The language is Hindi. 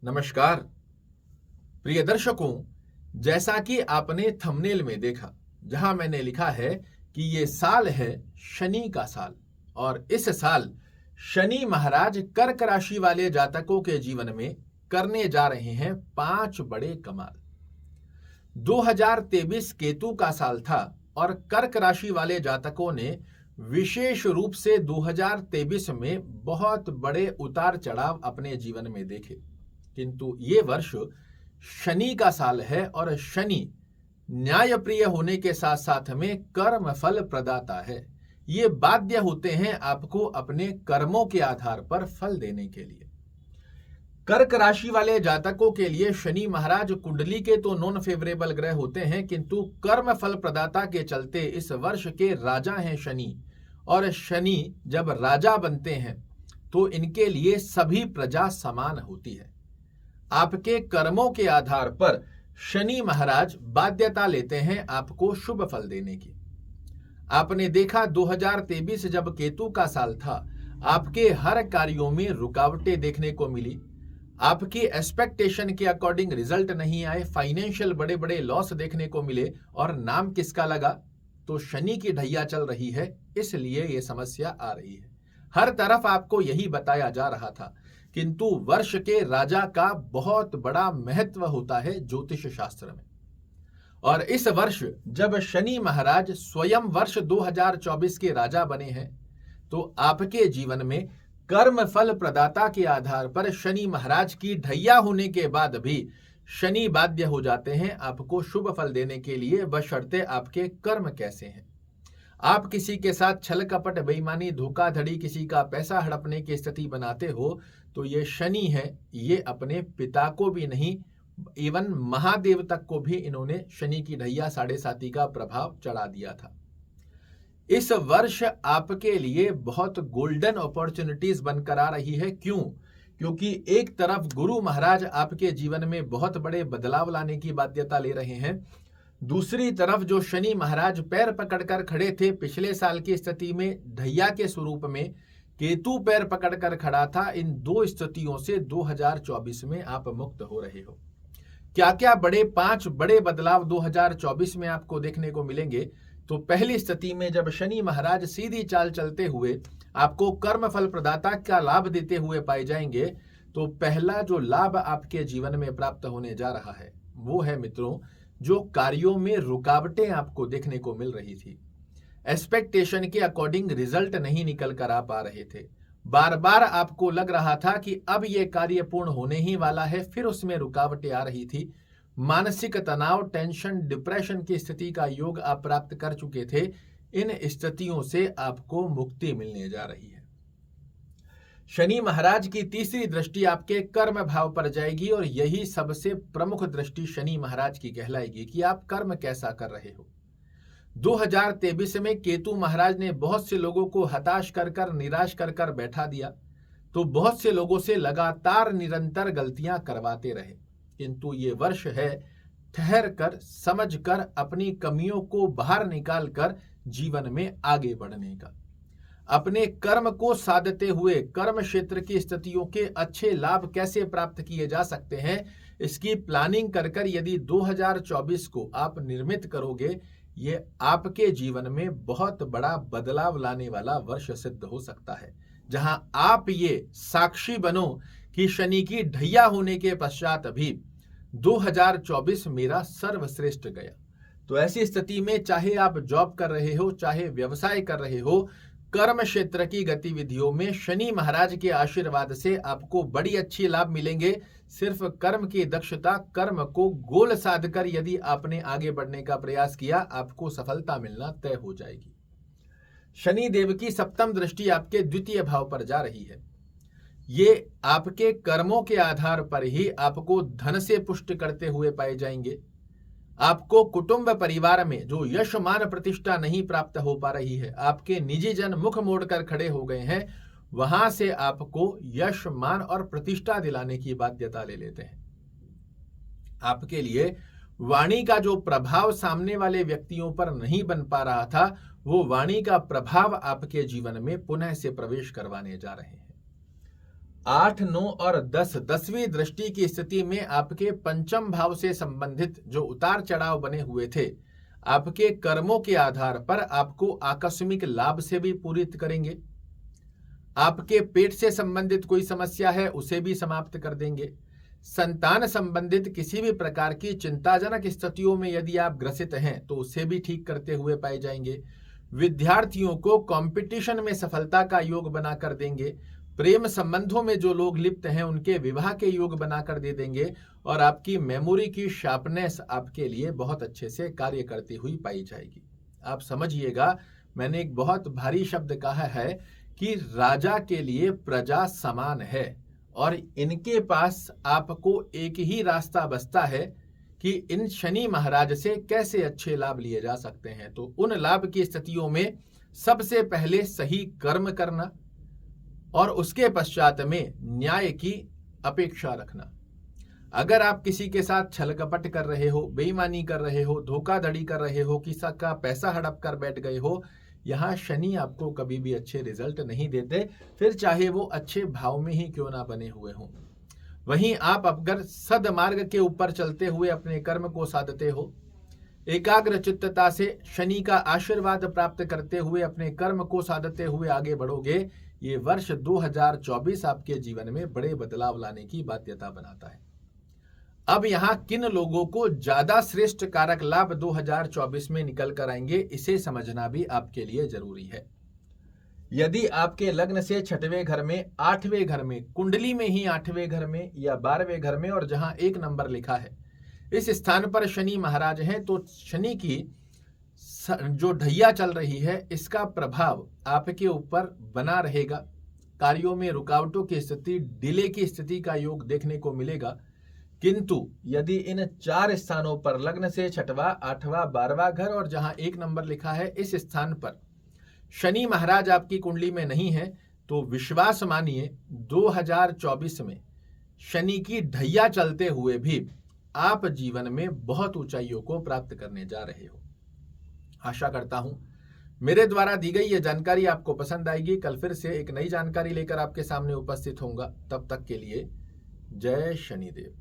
नमस्कार प्रिय दर्शकों, जैसा कि आपने थंबनेल में देखा, जहां मैंने लिखा है कि ये साल है शनि का साल और इस साल शनि महाराज कर्क राशि वाले जातकों के जीवन में करने जा रहे हैं 5 बड़े कमाल। 2023 केतु का साल था और कर्क राशि वाले जातकों ने विशेष रूप से 2023 में बहुत बड़े उतार चढ़ाव अपने जीवन में देखे। किंतु ये वर्ष शनि का साल है और शनि न्यायप्रिय होने के साथ साथ में कर्म फल प्रदाता है। ये बाध्य होते हैं आपको अपने कर्मों के आधार पर फल देने के लिए। कर्क राशि वाले जातकों के लिए शनि महाराज कुंडली के तो नॉन फेवरेबल ग्रह होते हैं, किंतु कर्म फल प्रदाता के चलते इस वर्ष के राजा हैं शनि। और शनि जब राजा बनते हैं तो इनके लिए सभी प्रजा समान होती है। आपके कर्मों के आधार पर शनि महाराज बाध्यता लेते हैं आपको शुभ फल देने की। आपने देखा 2023 जब केतु का साल था, आपके हर कार्यों में रुकावटें देखने को मिली। आपकी एक्सपेक्टेशन के अकॉर्डिंग रिजल्ट नहीं आए, फाइनेंशियल बड़े बड़े लॉस देखने को मिले। और नाम किसका लगा? तो शनि की ढैया चल रही है, इसलिए ये समस्या आ रही है। हर तरफ आपको यही बताया जा रहा था, किंतु वर्ष के राजा का बहुत बड़ा महत्व होता है ज्योतिष शास्त्र में। और इस वर्ष जब शनि महाराज स्वयं वर्ष 2024 के राजा बने हैं, तो आपके जीवन में कर्म फल प्रदाता के आधार पर शनि महाराज की ढैया होने के बाद भी शनि बाध्य हो जाते हैं आपको शुभ फल देने के लिए, बशर्ते आपके कर्म कैसे हैं। आप किसी के साथ छल कपट बेईमानी धोखाधड़ी किसी का पैसा हड़पने की स्थिति बनाते हो तो ये शनि है। ये अपने पिता को भी नहीं, इवन महादेव तक को भी इन्होंने शनि की ढैया 7.5 का प्रभाव चढ़ा दिया था। इस वर्ष आपके लिए बहुत गोल्डन अपॉर्चुनिटीज बनकर आ रही है। क्यों? क्योंकि एक तरफ गुरु महाराज आपके जीवन में बहुत बड़े बदलाव लाने की बाध्यता ले रहे हैं, दूसरी तरफ जो शनि महाराज पैर पकड़कर खड़े थे पिछले साल की स्थिति में ढैया के स्वरूप में, केतु पैर पकड़कर खड़ा था। इन दो स्थितियों से 2024 में आप मुक्त हो रहे हो। क्या क्या 5 बड़े बदलाव 2024 में आपको देखने को मिलेंगे? तो पहली स्थिति में जब शनि महाराज सीधी चाल चलते हुए आपको कर्म फल प्रदाता का लाभ देते हुए पाए जाएंगे, तो पहला जो लाभ आपके जीवन में प्राप्त होने जा रहा है वो है मित्रों, जो कार्यों में रुकावटें आपको देखने को मिल रही थी, एक्सपेक्टेशन के अकॉर्डिंग रिजल्ट नहीं निकल कर आ पा रहे थे, बार बार आपको लग रहा था कि अब ये कार्य पूर्ण होने ही वाला है, फिर उसमें रुकावटें आ रही थी, मानसिक तनाव, टेंशन, डिप्रेशन की स्थिति का योग आप प्राप्त कर चुके थे। इन स्थितियों से आपको मुक्ति मिलने जा रही है। शनि महाराज की तीसरी दृष्टि आपके कर्म भाव पर जाएगी और यही सबसे प्रमुख दृष्टि शनि महाराज की कहलाएगी कि आप कर्म कैसा कर रहे हो। 2023 में केतु महाराज ने बहुत से लोगों को हताश कर निराश कर बैठा दिया, तो बहुत से लोगों से लगातार निरंतर गलतियां करवाते रहे। किंतु ये वर्ष है ठहर कर, समझ कर, अपनी कमियों को बाहर निकाल कर जीवन में आगे बढ़ने का, अपने कर्म को साधते हुए कर्म क्षेत्र की स्थितियों के अच्छे लाभ कैसे प्राप्त किए जा सकते हैं, इसकी प्लानिंग कर यदि 2024 को आप निर्मित करोगे, ये आपके जीवन में बहुत बड़ा बदलाव लाने वाला वर्ष सिद्ध हो सकता है, जहां आप ये साक्षी बनो कि शनि की ढैया होने के पश्चात भी 2024 मेरा सर्वश्रेष्ठ गया। तो ऐसी स्थिति में चाहे आप जॉब कर रहे हो, चाहे व्यवसाय कर रहे हो, कर्म क्षेत्र की गतिविधियों में शनि महाराज के आशीर्वाद से आपको बड़ी अच्छी लाभ मिलेंगे। सिर्फ कर्म की दक्षता, कर्म को गोल साधकर यदि आपने आगे बढ़ने का प्रयास किया, आपको सफलता मिलना तय हो जाएगी। शनि देव की सप्तम दृष्टि आपके द्वितीय भाव पर जा रही है। ये आपके कर्मों के आधार पर ही आपको धन से पुष्ट करते हुए पाए जाएंगे। आपको कुटुंब परिवार में जो यश मान प्रतिष्ठा नहीं प्राप्त हो पा रही है, आपके निजी जन मुख मोड़कर खड़े हो गए हैं, वहां से आपको यश मान और प्रतिष्ठा दिलाने की बाध्यता ले लेते हैं। आपके लिए वाणी का जो प्रभाव सामने वाले व्यक्तियों पर नहीं बन पा रहा था, वो वाणी का प्रभाव आपके जीवन में पुनः से प्रवेश करवाने जा रहे हैं। 8, 9 और 10 10वीं दृष्टि की स्थिति में आपके पंचम भाव से संबंधित जो उतार चढ़ाव बने हुए थे, आपके कर्मों के आधार पर आपको आकस्मिक लाभ से भी पूरित करेंगे। आपके पेट से संबंधित कोई समस्या है उसे भी समाप्त कर देंगे। संतान संबंधित किसी भी प्रकार की चिंताजनक स्थितियों में यदि आप ग्रसित हैं तो उसे भी ठीक करते हुए पाए जाएंगे। विद्यार्थियों को कंपटीशन में सफलता का योग बनाकर देंगे। प्रेम संबंधों में जो लोग लिप्त हैं उनके विवाह के योग बनाकर दे देंगे और आपकी मेमोरी की शार्पनेस आपके लिए बहुत अच्छे से कार्य करती हुई पाई जाएगी। आप समझिएगा, मैंने एक बहुत भारी शब्द कहा है कि राजा के लिए प्रजा समान है और इनके पास आपको एक ही रास्ता बचता है कि इन शनि महाराज से कैसे अच्छे लाभ लिए जा सकते हैं। तो उन लाभ की स्थितियों में सबसे पहले सही कर्म करना और उसके पश्चात में न्याय की अपेक्षा रखना। अगर आप किसी के साथ छल कपट कर रहे हो, बेईमानी कर रहे हो, धोखाधड़ी कर रहे हो, किसी का पैसा हड़प कर बैठ गए हो, यहाँ शनि आपको कभी भी अच्छे रिजल्ट नहीं देते, फिर चाहे वो अच्छे भाव में ही क्यों ना बने हुए हों। वहीं आप अगर सदमार्ग के ऊपर चलते हुए अपने कर्म को साधते हो, एकाग्र चित्तता से शनि का आशीर्वाद प्राप्त करते हुए अपने कर्म को साधते हुए आगे बढ़ोगे, ये वर्ष 2024 आपके जीवन में बड़े बदलाव लाने की बाध्यता बनाता है। अब यहाँ किन लोगों को ज्यादा श्रेष्ठ कारक लाभ 2024 में निकल कर आएंगे, इसे समझना भी आपके लिए जरूरी है। यदि आपके लग्न से 6वें घर में, 8वें घर में, कुंडली में ही 8वें घर में या 12वें घर में और जहां 1 नंबर लिखा है, इस स्थान पर शनि महाराज हैं, तो शनि की जो ढैया चल रही है इसका प्रभाव आपके ऊपर बना रहेगा। कार्यों में रुकावटों की स्थिति, डिले की स्थिति का योग देखने को मिलेगा। किंतु यदि इन 4 स्थानों पर लग्न से 6वां, 8वां, 12वां घर और जहां 1 नंबर लिखा है, इस स्थान पर शनि महाराज आपकी कुंडली में नहीं है, तो विश्वास मानिए 2024 में शनि की ढैया चलते हुए भी आप जीवन में बहुत ऊंचाइयों को प्राप्त करने जा रहे हो। आशा करता हूं मेरे द्वारा दी गई यह जानकारी आपको पसंद आएगी। कल फिर से एक नई जानकारी लेकर आपके सामने उपस्थित होऊंगा। तब तक के लिए जय शनिदेव।